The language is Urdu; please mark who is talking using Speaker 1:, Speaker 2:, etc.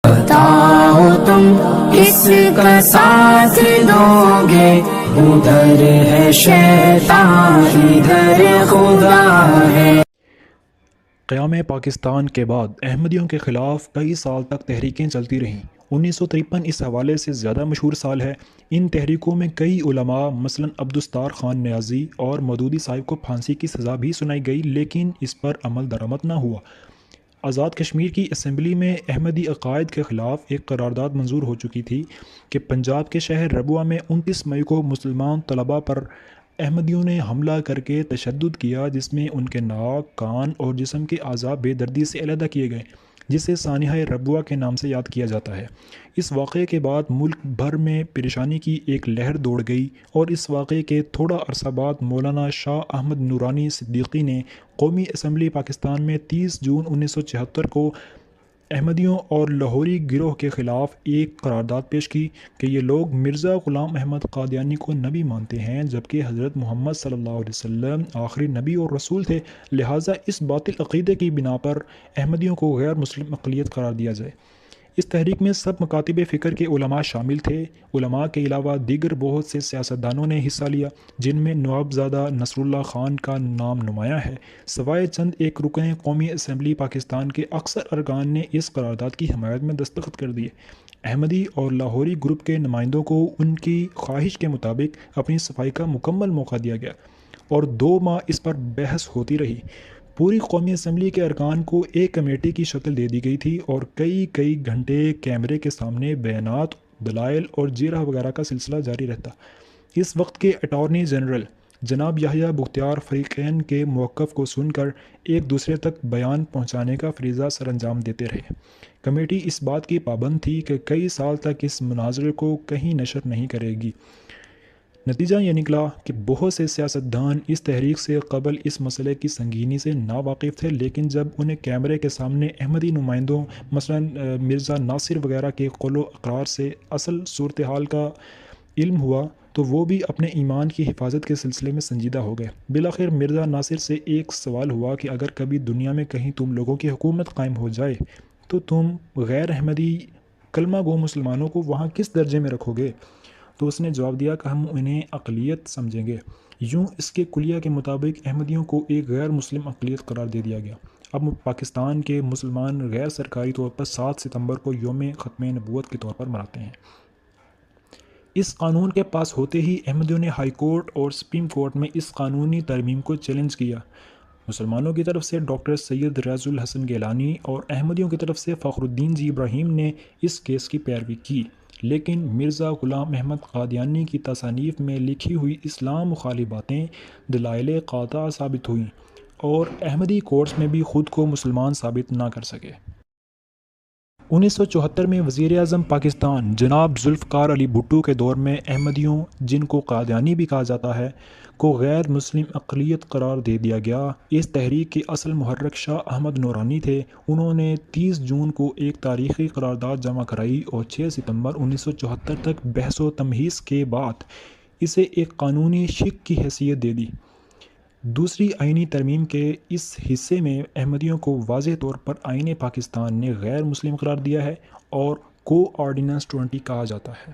Speaker 1: بتاؤ تم کس کا ساتھ دو گے، ادھر ہے شیطان ادھر خدا ہے۔
Speaker 2: قیام پاکستان کے بعد احمدیوں کے خلاف کئی سال تک تحریکیں چلتی رہیں۔ 1953 اس حوالے سے زیادہ مشہور سال ہے۔ ان تحریکوں میں کئی علماء مثلا عبدالستار خان نیازی اور مودودی صاحب کو پھانسی کی سزا بھی سنائی گئی، لیکن اس پر عمل درآمد نہ ہوا۔ آزاد کشمیر کی اسمبلی میں احمدی عقائد کے خلاف ایک قرارداد منظور ہو چکی تھی کہ پنجاب کے شہر ربوہ میں 29 مئی کو مسلمان طلباء پر احمدیوں نے حملہ کر کے تشدد کیا، جس میں ان کے ناک، کان اور جسم کے اعضاء بے دردی سے علیحدہ کیے گئے، جسے سانحہ ربوہ کے نام سے یاد کیا جاتا ہے۔ اس واقعے کے بعد ملک بھر میں پریشانی کی ایک لہر دوڑ گئی، اور اس واقعے کے تھوڑا عرصہ بعد مولانا شاہ احمد نورانی صدیقی نے قومی اسمبلی پاکستان میں 30 جون 1976 کو احمدیوں اور لاہوری گروہ کے خلاف ایک قرارداد پیش کی کہ یہ لوگ مرزا غلام احمد قادیانی کو نبی مانتے ہیں، جبکہ حضرت محمد صلی اللہ علیہ وسلم آخری نبی اور رسول تھے، لہٰذا اس باطل عقیدے کی بنا پر احمدیوں کو غیر مسلم اقلیت قرار دیا جائے۔ اس تحریک میں سب مکاتب فکر کے علماء شامل تھے۔ علماء کے علاوہ دیگر بہت سے سیاستدانوں نے حصہ لیا، جن میں نوابزادہ نصر اللہ خان کا نام نمایاں ہے۔ سوائے چند ایک رکن قومی اسمبلی پاکستان کے اکثر ارکان نے اس قرارداد کی حمایت میں دستخط کر دیے۔ احمدی اور لاہوری گروپ کے نمائندوں کو ان کی خواہش کے مطابق اپنی صفائی کا مکمل موقع دیا گیا، اور 2 ماہ اس پر بحث ہوتی رہی۔ پوری قومی اسمبلی کے ارکان کو ایک کمیٹی کی شکل دے دی گئی تھی، اور کئی گھنٹے کیمرے کے سامنے بیانات، دلائل اور جرح وغیرہ کا سلسلہ جاری رہتا۔ اس وقت کے اٹارنی جنرل جناب یحییٰ بختیار فریقین کے موقف کو سن کر ایک دوسرے تک بیان پہنچانے کا فریضہ سر انجام دیتے رہے۔ کمیٹی اس بات کی پابند تھی کہ کئی سال تک اس مناظرے کو کہیں نشر نہیں کرے گی۔ نتیجہ یہ نکلا کہ بہت سے سیاستدان اس تحریک سے قبل اس مسئلے کی سنگینی سے ناواقف تھے، لیکن جب انہیں کیمرے کے سامنے احمدی نمائندوں مثلا مرزا ناصر وغیرہ کے قول و اقرار سے اصل صورتحال کا علم ہوا تو وہ بھی اپنے ایمان کی حفاظت کے سلسلے میں سنجیدہ ہو گئے۔ بالآخر مرزا ناصر سے ایک سوال ہوا کہ اگر کبھی دنیا میں کہیں تم لوگوں کی حکومت قائم ہو جائے تو تم غیر احمدی کلمہ گو مسلمانوں کو وہاں کس درجے میں رکھو گے؟ تو اس نے جواب دیا کہ ہم انہیں اقلیت سمجھیں گے۔ یوں اس کے کلیہ کے مطابق احمدیوں کو ایک غیر مسلم اقلیت قرار دے دیا گیا۔ اب پاکستان کے مسلمان غیر سرکاری طور پر 7 ستمبر کو یوم ختم نبوت کے طور پر مناتے ہیں۔ اس قانون کے پاس ہوتے ہی احمدیوں نے ہائی کورٹ اور سپریم کورٹ میں اس قانونی ترمیم کو چیلنج کیا۔ مسلمانوں کی طرف سے ڈاکٹر سید ریاض الحسن گیلانی اور احمدیوں کی طرف سے فخر الدین جی ابراہیم نے اس کیس کی پیروی کی، لیکن مرزا غلام احمد قادیانی کی تصانیف میں لکھی ہوئی اسلام مخالف باتیں دلائل قاطع ثابت ہوئیں، اور احمدی کورٹس میں بھی خود کو مسلمان ثابت نہ کر سکے۔ 1974 میں وزیر اعظم پاکستان جناب ذوالفقار علی بھٹو کے دور میں احمدیوں، جن کو قادیانی بھی کہا جاتا ہے، کو غیر مسلم اقلیت قرار دے دیا گیا۔ اس تحریک کے اصل محرک شاہ احمد نورانی تھے۔ انہوں نے 30 جون کو ایک تاریخی قرارداد جمع کرائی اور 6 ستمبر 1974 تک بحث و تمہیز کے بعد اسے ایک قانونی شق کی حیثیت دے دی۔ دوسری آئینی ترمیم کے اس حصے میں احمدیوں کو واضح طور پر آئین پاکستان نے غیر مسلم قرار دیا ہے اور کو آرڈیننس 20 کہا جاتا ہے۔